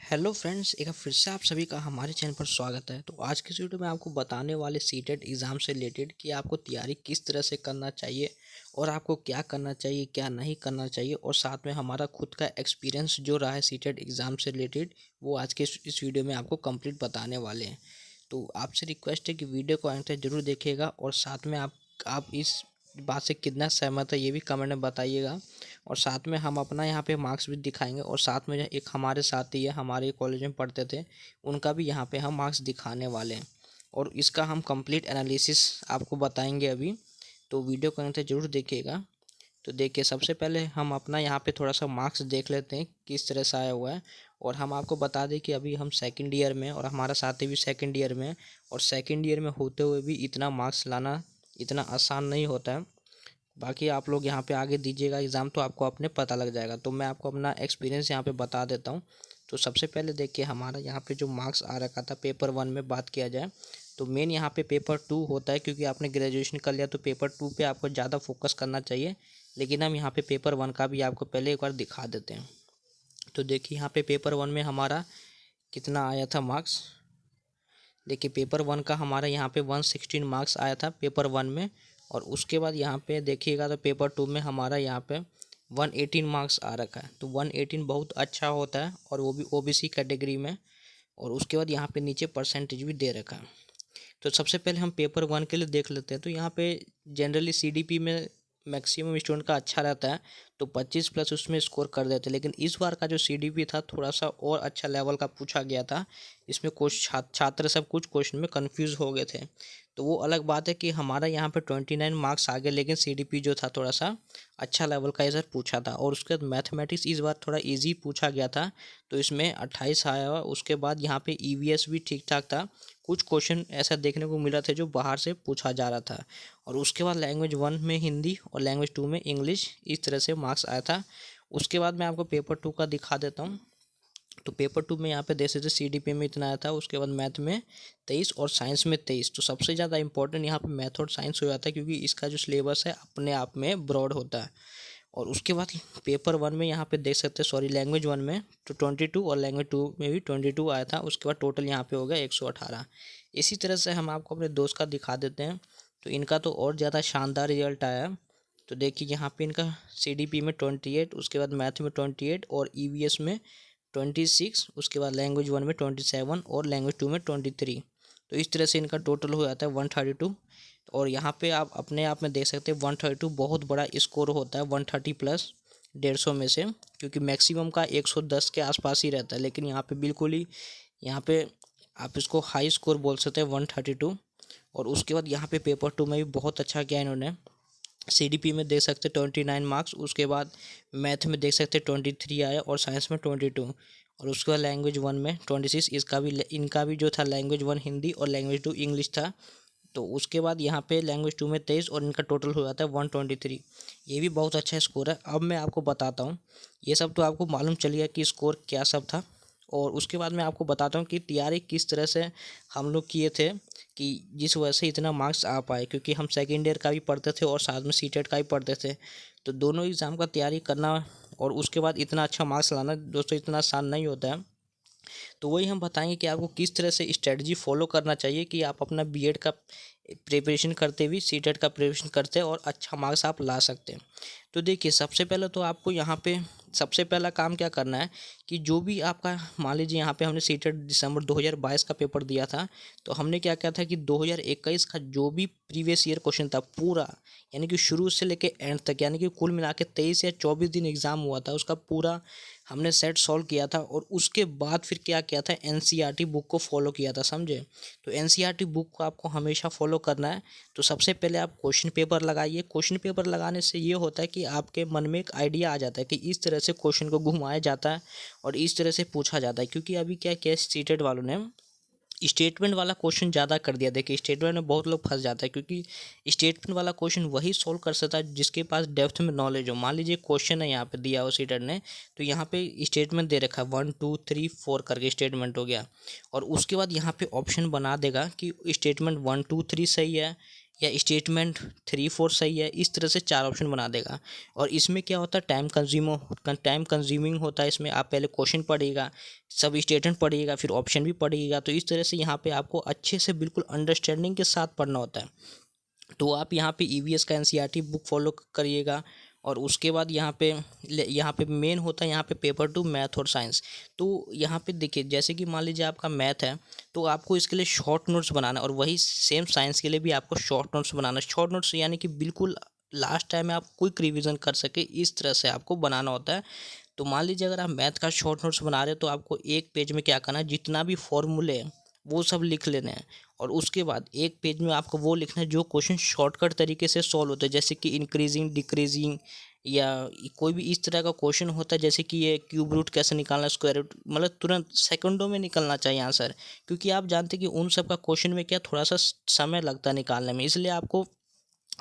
Hello friends, एक बार फिर से आप सभी का हमारे चैनल पर स्वागत है। तो आज के इस वीडियो में आपको बताने वाले सीटेट एग्ज़ाम से रिलेटेड कि आपको तैयारी किस तरह से करना चाहिए और आपको क्या करना चाहिए, क्या नहीं करना चाहिए, और साथ में हमारा खुद का एक्सपीरियंस जो रहा है सीटेट एग्ज़ाम से रिलेटेड, वो आज के इस वीडियो में आपको कंप्लीट बताने वाले हैं। तो आपसे रिक्वेस्ट है कि वीडियो को अंत तक जरूर देखिएगा और साथ में आप इस बात से कितना सहमत है ये भी कमेंट में बताइएगा। और साथ में हम अपना यहाँ पे मार्क्स भी दिखाएंगे और साथ में जो एक हमारे साथी है, हमारे कॉलेज में पढ़ते थे, उनका भी यहाँ पे हम मार्क्स दिखाने वाले हैं और इसका हम कंप्लीट एनालिसिस आपको बताएंगे अभी। तो वीडियो को अंत तक जरूर देखिएगा। तो देखिए, सबसे पहले हम अपना यहाँ पे थोड़ा सा मार्क्स देख लेते हैं किस तरह से आया हुआ है। और हम आपको बता दें कि अभी हम सेकंड ईयर में और हमारा साथी भी सेकंड ईयर में है, और सेकंड ईयर में होते हुए भी इतना मार्क्स लाना इतना आसान नहीं होता है। बाकी आप लोग यहाँ पे आगे दीजिएगा एग्ज़ाम तो आपको अपने पता लग जाएगा। तो मैं आपको अपना एक्सपीरियंस यहाँ पे बता देता हूँ। तो सबसे पहले देखिए, हमारा यहाँ पे जो मार्क्स आ रखा था पेपर 1 में बात किया जाए तो मेन यहाँ पे पेपर 2 होता है, क्योंकि आपने ग्रेजुएशन कर लिया तो पेपर 2 पे आपको ज़्यादा फोकस करना चाहिए। लेकिन हम यहाँ पे पेपर 1 का भी आपको पहले एक बार दिखा देते हैं। तो देखिए, यहाँ पे पेपर 1 में हमारा कितना आया था मार्क्स। देखिए, पेपर 1 का हमारा यहाँ पे 116 मार्क्स आया था पेपर 1 में। और उसके बाद यहाँ पे देखिएगा तो पेपर 2 में हमारा यहाँ पे 118 मार्क्स आ रखा है। तो 118 बहुत अच्छा होता है, और वो भी ओबीसी कैटेगरी में। और उसके बाद यहाँ पे नीचे परसेंटेज भी दे रखा है। तो सबसे पहले हम पेपर 1 के लिए देख लेते हैं। तो यहाँ पे जनरली सीडीपी में मैक्सिमम स्टूडेंट का अच्छा रहता है, तो 25 प्लस उसमें स्कोर कर देते हैं। लेकिन इस बार का जो सीडीपी था थोड़ा सा और अच्छा लेवल का पूछा गया था। इसमें कुछ छात्र सब कुछ क्वेश्चन में कंफ्यूज हो गए थे। तो वो अलग बात है कि हमारा यहाँ पे 29 मार्क्स आ गए, लेकिन सीडीपी जो था थोड़ा सा अच्छा लेवल का इधर पूछा था। और उसके बाद मैथमेटिक्स इस बार थोड़ा ईजी पूछा गया था, तो इसमें 28 आया हुआ। उसके बाद यहाँ पे ईवीएस भी ठीक ठाक था। कुछ क्वेश्चन ऐसा देखने को मिला था जो बाहर से पूछा जा रहा था। और उसके बाद लैंग्वेज 1 में हिंदी और लैंग्वेज 2 में इंग्लिश, इस तरह से मार्क्स आया था। उसके बाद मैं आपको पेपर 2 का दिखा देता हूँ। तो पेपर 2 में यहाँ पे देख सकते सीडीपी में इतना आया था। उसके बाद मैथ में 23 और साइंस में 23। तो सबसे ज़्यादा इंपॉर्टेंट यहाँ पे मैथ और साइंस हो जाता है, क्योंकि इसका जो सिलेबस है अपने आप में ब्रॉड होता है। और उसके बाद पेपर 1 में यहाँ पे देख सकते हैं, सॉरी लैंग्वेज 1 में तो 22 और लैंग्वेज 2 में भी 22 आया था। उसके बाद टोटल यहाँ पे हो गया 118। इसी तरह से हम आपको अपने दोस्त का दिखा देते हैं। तो इनका तो और ज़्यादा शानदार रिजल्ट आया है। तो देखिए, यहाँ पे इनका सीडीपी में 28, उसके बाद मैथ में 28 और ईवीएस में 26, उसके बाद लैंग्वेज 1 में 27 और लैंग्वेज 2 में 23। तो इस तरह से इनका टोटल हो जाता है 132। और यहाँ पे आप अपने आप में देख सकते हैं 132 बहुत बड़ा स्कोर होता है 130 प्लस 150 में से, क्योंकि मैक्सिमम का 110 के आसपास ही रहता है। लेकिन यहाँ पे बिल्कुल ही यहाँ पे आप इसको हाई स्कोर बोल सकते हैं 132। और उसके बाद यहाँ पे पेपर 2 में भी बहुत अच्छा किया इन्होंने। सीडीपी में देख सकते 29 मार्क्स, उसके बाद मैथ में देख सकते 23 आया और साइंस में 22। और उसके बाद लैंग्वेज 1 में 26। इनका भी जो था लैंग्वेज 1 हिंदी और लैंग्वेज 2 इंग्लिश था। तो उसके बाद यहाँ पे लैंग्वेज 2 में 23 और इनका टोटल हो जाता है 123। ये भी बहुत अच्छा स्कोर है। अब मैं आपको बताता हूँ, ये सब तो आपको मालूम चल गया कि स्कोर क्या सब था। और उसके बाद मैं आपको बताता हूँ कि तैयारी किस तरह से हम लोग किए थे, कि जिस वजह से इतना मार्क्स आ पाए, क्योंकि हम सेकेंड ईयर का भी पढ़ते थे और साथ में सीटेट का भी पढ़ते थे। तो दोनों एग्ज़ाम का तैयारी करना और उसके बाद इतना अच्छा मार्क्स लाना दोस्तों इतना आसान नहीं होता है। तो वही हम बताएंगे कि आपको किस तरह से स्ट्रेटजी फॉलो करना चाहिए कि आप अपना बीएड का प्रिपरेशन करते हुए सीटेट का प्रिपरेशन करते और अच्छा मार्क्स आप ला सकते हैं। तो देखिए, सबसे पहले तो आपको यहाँ पे सबसे पहला काम क्या करना है कि जो भी आपका, मान लीजिए यहाँ पे हमने सीटेट दिसंबर 2022 का पेपर दिया था। तो हमने क्या किया था कि 2021 का जो भी प्रीवियस ईयर क्वेश्चन था पूरा, यानी कि शुरू से लेके एंड तक, यानी कि कुल मिला के 23 या 24 दिन एग्ज़ाम हुआ था, उसका पूरा हमने सेट सॉल्व किया था। और उसके बाद फिर क्या किया था, एनसीईआरटी बुक को फॉलो किया था, समझे। तो एनसीईआरटी बुक को आपको हमेशा फॉलो करना है। तो सबसे पहले आप क्वेश्चन पेपर लगाइए। क्वेश्चन पेपर लगाने से ये होता है कि आपके मन में एक आइडिया आ जाता है कि इस तरह से क्वेश्चन को घुमाया जाता है और इस तरह से पूछा जाता है। क्योंकि अभी क्या किया सीटेट वालों ने, स्टेटमेंट वाला क्वेश्चन ज़्यादा कर दिया। देखिए, स्टेटमेंट में बहुत लोग फंस जाता है, क्योंकि स्टेटमेंट वाला क्वेश्चन वही सॉल्व कर सकता है जिसके पास डेप्थ में नॉलेज हो। मान लीजिए क्वेश्चन है यहाँ पे दिया हो सीटेट ने, तो यहाँ पे स्टेटमेंट दे रखा है 1 2 3 4 करके स्टेटमेंट हो गया। और उसके बाद यहाँ पे ऑप्शन बना देगा कि स्टेटमेंट 1 2 3 सही है या स्टेटमेंट 3 4 सही है, इस तरह से 4 ऑप्शन बना देगा। और इसमें क्या होता है, टाइम कंज्यूमिंग होता है। इसमें आप पहले क्वेश्चन पढ़िएगा, सब स्टेटमेंट पढ़िएगा, फिर ऑप्शन भी पढ़िएगा। तो इस तरह से यहाँ पे आपको अच्छे से बिल्कुल अंडरस्टैंडिंग के साथ पढ़ना होता है। तो आप यहाँ पे ईवीएस का एनसीईआरटी बुक फॉलो करिएगा। और उसके बाद यहाँ पे मेन होता है यहाँ पे पेपर 2 मैथ और साइंस। तो यहाँ पे देखिए, जैसे कि मान लीजिए आपका मैथ है, तो आपको इसके लिए शॉर्ट नोट्स बनाना है, और वही सेम साइंस के लिए भी आपको शॉर्ट नोट्स बनाना है। शॉर्ट नोट्स यानी कि बिल्कुल लास्ट टाइम में आप क्विक रिवीजन कर सके, इस तरह से आपको बनाना होता है। तो मान लीजिए अगर आप मैथ का शॉर्ट नोट्स बना रहे हो, तो आपको एक पेज में क्या करना है, जितना भी फॉर्मूले हैं वो सब लिख लेने हैं। और उसके बाद एक पेज में आपको वो लिखना है जो क्वेश्चन शॉर्टकट तरीके से सॉल्व होते हैं, जैसे कि इंक्रीजिंग डिक्रीजिंग, या कोई भी इस तरह का क्वेश्चन होता है, जैसे कि ये क्यूब रूट कैसे निकालना है, स्क्वायर रूट, मतलब तुरंत सेकंडों में निकलना चाहिए आंसर। क्योंकि आप जानते हैं कि उन सब का क्वेश्चन में क्या थोड़ा सा समय लगता है निकालने में, इसलिए आपको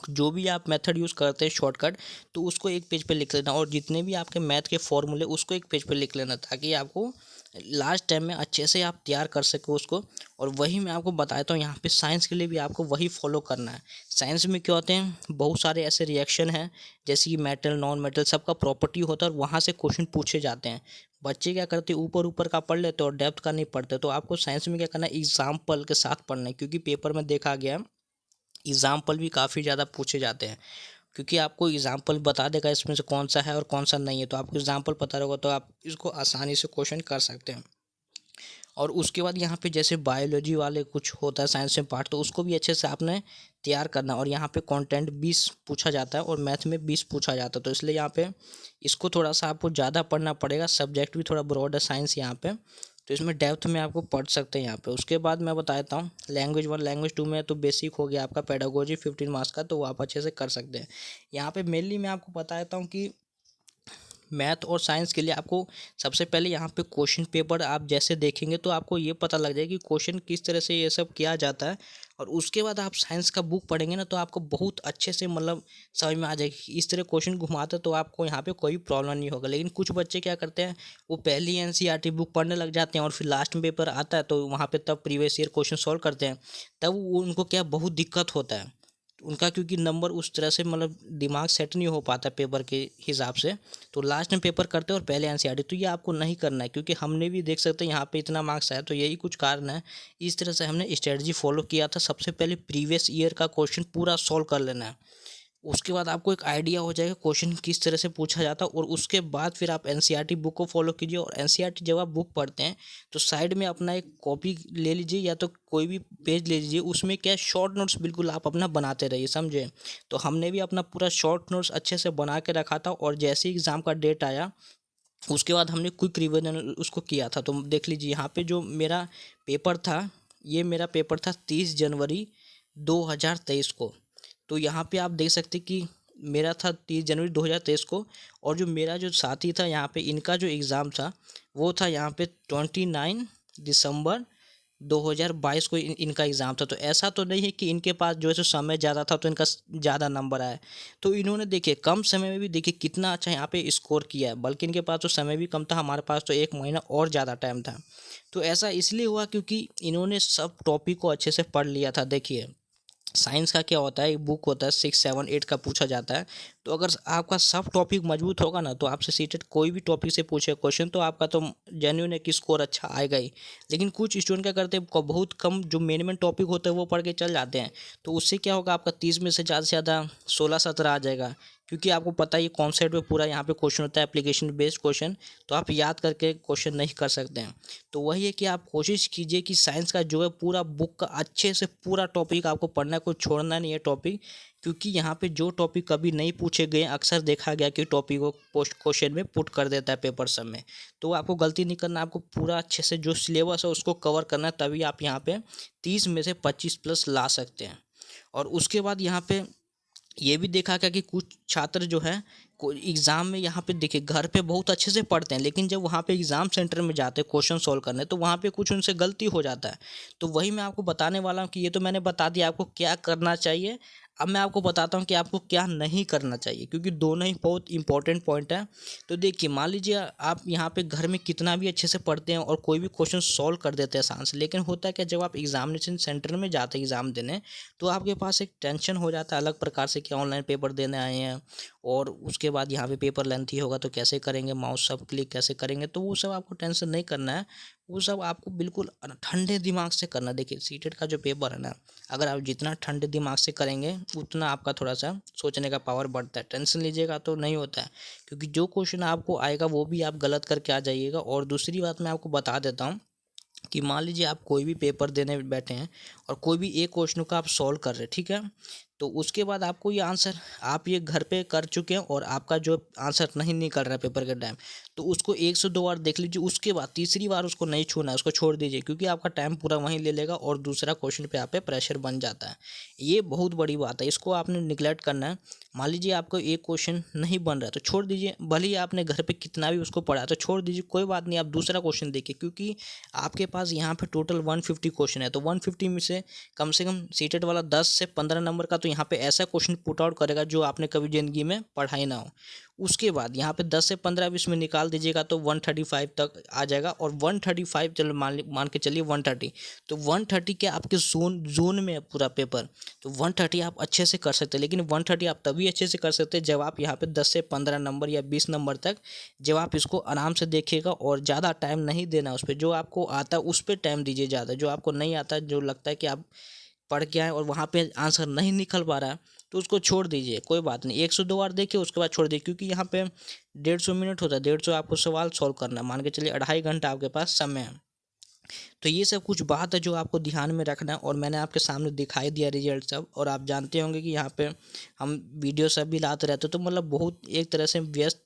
जो भी आप मेथड यूज़ करते हैं शॉर्टकट, तो उसको एक पेज पे लिख लेना, और जितने भी आपके मैथ के फॉर्मूले उसको एक पेज पे लिख लेना, ताकि आपको लास्ट टाइम में अच्छे से आप तैयार कर सको उसको। और वही मैं आपको बताता हूँ, यहाँ पे साइंस के लिए भी आपको वही फॉलो करना है। साइंस में क्या होते हैं, बहुत सारे ऐसे रिएक्शन हैं, जैसे कि मेटल नॉन मेटल सबका प्रॉपर्टी होता है, और वहाँ से क्वेश्चन पूछे जाते हैं। बच्चे क्या करते हैं, ऊपर ऊपर का पढ़ लेते हैं और डेप्थ का नहीं पढ़ते। तो आपको साइंस में क्या करना है, एग्जाम्पल के साथ पढ़ना है, क्योंकि पेपर में देखा गया एग्ज़ाम्पल भी काफ़ी ज़्यादा पूछे जाते हैं। क्योंकि आपको एग्ज़ाम्पल बता देगा इसमें से कौन सा है और कौन सा नहीं है, तो आपको एग्ज़ाम्पल पता रहेगा तो आप इसको आसानी से क्वेश्चन कर सकते हैं। और उसके बाद यहाँ पे जैसे बायोलॉजी वाले कुछ होता है साइंस में पार्ट, तो उसको भी अच्छे से आपने तैयार करना। और यहाँ पे कंटेंट 20 पूछा जाता है और मैथ में 20 पूछा जाता है, तो इसलिए यहाँ पे इसको थोड़ा सा आपको ज़्यादा पढ़ना पड़ेगा। सब्जेक्ट भी थोड़ा ब्रॉड है साइंस यहाँ पे, तो इसमें डेप्थ में आपको पढ़ सकते हैं यहाँ पे। उसके बाद मैं बता देता हूँ लैंग्वेज 1 लैंग्वेज 2 में तो बेसिक हो गया आपका पेडागोजी 15 मार्क्स का, तो वो आप अच्छे से कर सकते हैं। यहाँ पे मेनली मैं आपको बता देता हूँ कि मैथ और साइंस के लिए आपको सबसे पहले यहाँ पे क्वेश्चन पेपर आप जैसे देखेंगे, तो आपको ये पता लग जाएगा कि क्वेश्चन किस तरह से ये सब किया जाता है। और उसके बाद आप साइंस का बुक पढ़ेंगे ना, तो आपको बहुत अच्छे से मतलब समझ में आ जाएगी। इस तरह क्वेश्चन घुमाते तो आपको यहाँ पे कोई प्रॉब्लम नहीं होगा। लेकिन कुछ बच्चे क्या करते हैं, वो पहली एनसीईआरटी बुक पढ़ने लग जाते हैं, और फिर लास्ट में पेपर आता है तो वहाँ पे तब प्रीवियस ईयर क्वेश्चन सॉल्व करते हैं, तब उनको क्या बहुत दिक्कत होता है उनका, क्योंकि नंबर उस तरह से मतलब दिमाग सेट नहीं हो पाता पेपर के हिसाब से। तो लास्ट में पेपर करते हैं और पहले एनसीईआरटी, तो ये आपको नहीं करना है, क्योंकि हमने भी देख सकते हैं यहाँ पे इतना मार्क्स आया, तो यही कुछ कारण है। इस तरह से हमने स्ट्रेटजी फॉलो किया था, सबसे पहले प्रीवियस ईयर का क्वेश्चन पूरा सॉल्व कर लेना है। उसके बाद आपको एक आइडिया हो जाएगा क्वेश्चन किस तरह से पूछा जाता है, और उसके बाद फिर आप एनसीईआरटी बुक को फॉलो कीजिए। और एनसीईआरटी जब आप बुक पढ़ते हैं, तो साइड में अपना एक कॉपी ले लीजिए, या तो कोई भी पेज ले लीजिए, उसमें क्या शॉर्ट नोट्स बिल्कुल आप अपना बनाते रहिए, समझे। तो हमने भी अपना पूरा शॉर्ट नोट्स अच्छे से बना के रखा था, और जैसे ही एग्ज़ाम का डेट आया, उसके बाद हमने क्विक रिवीजन उसको किया था। तो देख लीजिए यहाँ पे जो मेरा पेपर था, ये मेरा पेपर था 30 जनवरी 2023 को। तो यहाँ पे आप देख सकते कि मेरा था 30 जनवरी 2023 को, और जो मेरा जो साथी था यहाँ पे, इनका जो एग्ज़ाम था वो था यहाँ पे 29 दिसंबर 2022 को इनका एग्ज़ाम था। तो ऐसा तो नहीं है कि इनके पास जो है सो समय ज़्यादा था तो इनका ज़्यादा नंबर आया। तो इन्होंने देखिए कम समय में भी देखिए कितना अच्छा यहाँ पे स्कोर किया है, बल्कि इनके पास तो समय भी कम था, हमारे पास तो 1 महीना और ज़्यादा टाइम था। तो ऐसा इसलिए हुआ क्योंकि इन्होंने सब टॉपिक को अच्छे से पढ़ लिया था। देखिए साइंस का क्या होता है, एक बुक होता है 6 7 8 का पूछा जाता है। तो अगर आपका सब टॉपिक मजबूत होगा ना, तो आपसे सीटेड कोई भी टॉपिक से पूछे क्वेश्चन, तो आपका तो जेन्युइन है कि स्कोर अच्छा आएगा ही। लेकिन कुछ स्टूडेंट क्या करते हैं, बहुत कम जो मेन टॉपिक होते हैं वो पढ़ के चल जाते हैं। तो उससे क्या होगा, आपका 30 में से ज़्यादा 16 17 आ जाएगा। क्योंकि आपको पता है ये कॉन्सेप्ट में पूरा यहाँ पे क्वेश्चन होता है, एप्लीकेशन बेस्ड क्वेश्चन, तो आप याद करके क्वेश्चन नहीं कर सकते हैं। तो वही है कि आप कोशिश कीजिए कि साइंस का जो है पूरा बुक का अच्छे से पूरा टॉपिक आपको पढ़ना है, कोई छोड़ना नहीं है टॉपिक। क्योंकि यहाँ पे जो टॉपिक कभी नहीं पूछे गए, अक्सर देखा गया कि टॉपिक को पोस्ट क्वेश्चन में पुट कर देता है पेपर सब में। तो आपको गलती नहीं करना, आपको पूरा अच्छे से जो सिलेबस है उसको कवर करना है, तभी आप यहाँ पे 30 में से 25 प्लस ला सकते हैं। और उसके बाद यहाँ पे ये भी देखा गया कि कुछ छात्र जो है एग्ज़ाम में यहाँ पे देखिए घर पे बहुत अच्छे से पढ़ते हैं, लेकिन जब वहाँ पे एग्ज़ाम सेंटर में जाते हैं क्वेश्चन सॉल्व करने, तो वहाँ पे कुछ उनसे गलती हो जाता है। तो वही मैं आपको बताने वाला हूँ कि ये तो मैंने बता दिया आपको क्या करना चाहिए। अब मैं आपको बताता हूँ कि आपको क्या नहीं करना चाहिए, क्योंकि दोनों ही बहुत इंपॉर्टेंट पॉइंट है। तो देखिए, मान लीजिए आप यहाँ पे घर में कितना भी अच्छे से पढ़ते हैं और कोई भी क्वेश्चन सॉल्व कर देते हैं आसान से, लेकिन होता है कि जब आप एग्जामिनेशन सेंटर में जाते हैं एग्ज़ाम देने, तो आपके पास एक टेंशन हो जाता है अलग प्रकार से कि ऑनलाइन पेपर देने आए हैं, और उसके बाद यहाँ पे पेपर लेंथी होगा तो कैसे करेंगे, माउस सब क्लिक कैसे करेंगे। तो वो सब आपको टेंशन नहीं करना है, वो सब आपको बिल्कुल ठंडे दिमाग से करना। देखिए, सीटेट का जो पेपर है ना, अगर आप जितना ठंडे दिमाग से करेंगे उतना आपका थोड़ा सा सोचने का पावर बढ़ता है। टेंशन लीजिएगा तो नहीं होता है, क्योंकि जो क्वेश्चन आपको आएगा वो भी आप गलत करके आ जाइएगा। और दूसरी बात मैं आपको बता देता हूँ कि मान लीजिए आप कोई भी पेपर देने बैठे हैं और कोई भी एक क्वेश्चन को आप सॉल्व कर रहे हैं, ठीक है, तो उसके बाद आपको ये आंसर आप ये घर पे कर चुके हैं और आपका जो आंसर नहीं निकल रहा है पेपर के टाइम, तो उसको 1 से 2 बार देख लीजिए। उसके बाद तीसरी बार उसको नहीं छूना है, उसको छोड़ दीजिए, क्योंकि आपका टाइम पूरा वहीं ले लेगा और दूसरा क्वेश्चन पे आप पे प्रेशर बन जाता है। ये बहुत बड़ी बात है, इसको आपने निगलेक्ट करना है। मान लीजिए आपको एक क्वेश्चन नहीं बन रहा है तो छोड़ दीजिए, भले ही आपने घर पे कितना भी उसको पढ़ा तो छोड़ दीजिए, कोई बात नहीं, आप दूसरा क्वेश्चन देखिए। क्योंकि आपके पास यहाँ पे टोटल 150 क्वेश्चन है, तो 150 में से कम सीटेट वाला 10 से 15 नंबर का तो यहाँ पे ऐसा क्वेश्चन पुट आउट करेगा जो आपने कभी ज़िंदगी में पढ़ा ही ना हो। उसके बाद यहाँ पे 10 से 15 बीस में निकाल दीजिएगा तो 135 तक आ जाएगा। और 135, चलो मान के चलिए 130, तो 130 के आपके जोन जोन में है पूरा पेपर, तो 130 आप अच्छे से कर सकते हैं। लेकिन 130 आप तभी अच्छे से कर सकते हैं जब आप यहाँ पे 10 से 15 नंबर या 20 नंबर तक, जब आप इसको आराम से देखिएगा और ज़्यादा टाइम नहीं देना उस पर। जो आपको आता है उस पर टाइम दीजिए ज़्यादा, जो आपको नहीं आता, जो लगता है कि आप पढ़ के आए और वहाँ पे आंसर नहीं निकल पा रहा है, तो उसको छोड़ दीजिए, कोई बात नहीं। 1 से 2 बार देखिए, उसके बाद छोड़ दीजिए, क्योंकि यहाँ पे 150 मिनट होता है, 150 आपको सवाल सॉल्व करना है, मान के चलिए 2.5 घंटा आपके पास समय है। तो ये सब कुछ बात है जो आपको ध्यान में रखना है, और मैंने आपके सामने दिखाई दिया रिजल्ट सब। और आप जानते होंगे कि यहाँ पे हम वीडियो सब भी लाते रहते, तो मतलब बहुत एक तरह से व्यस्त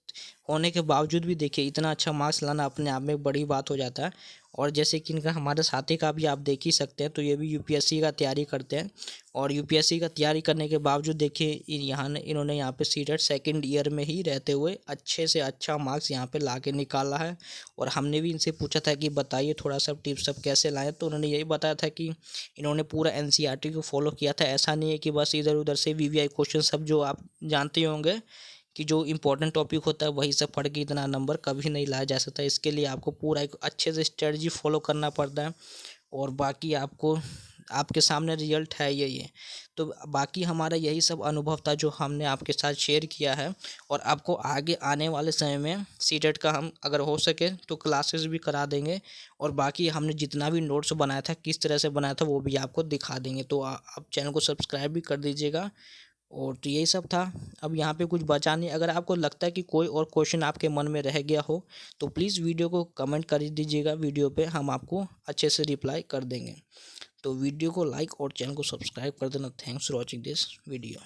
होने के बावजूद भी देखिए इतना अच्छा मार्क्स लाना अपने आप में एक बड़ी बात हो जाता है। और जैसे कि इनका हमारे साथी का भी आप देख ही सकते हैं, तो ये भी यूपीएससी का तैयारी करते हैं, और यूपीएससी का तैयारी करने के बावजूद देखिए इन्होंने यहाँ पे सीटेट सेकंड ईयर में ही रहते हुए अच्छे से अच्छा मार्क्स यहाँ पे ला के निकाला है। और हमने भी इनसे पूछा था कि बताइए थोड़ा सा टिप्स सब कैसे लाएं, तो उन्होंने यही बताया था कि इन्होंने पूरा एनसीईआरटी को फॉलो किया था। ऐसा नहीं है कि बस इधर उधर से वीवीआई क्वेश्चन सब, जो आप जानते ही होंगे कि जो इंपॉर्टेंट टॉपिक होता है वही सब पढ़ के इतना नंबर कभी नहीं लाया जा सकता। इसके लिए आपको पूरा एक अच्छे से स्ट्रेटजी फॉलो करना पड़ता है। और बाकी आपको आपके सामने रिजल्ट है ये तो बाकी हमारा यही सब अनुभव था जो हमने आपके साथ शेयर किया है। और आपको आगे आने वाले समय में सीटेट का हम अगर हो सके तो क्लासेस भी करा देंगे, और बाकी हमने जितना भी नोट्स बनाया था किस तरह से बनाया था वो भी आपको दिखा देंगे। तो आप चैनल को सब्सक्राइब भी कर दीजिएगा। और तो यही सब था, अब यहाँ पे कुछ बचा नहीं। अगर आपको लगता है कि कोई और क्वेश्चन आपके मन में रह गया हो तो प्लीज़ वीडियो को कमेंट कर दीजिएगा, वीडियो पे हम आपको अच्छे से रिप्लाई कर देंगे। तो वीडियो को लाइक और चैनल को सब्सक्राइब कर देना। Thanks for watching this video.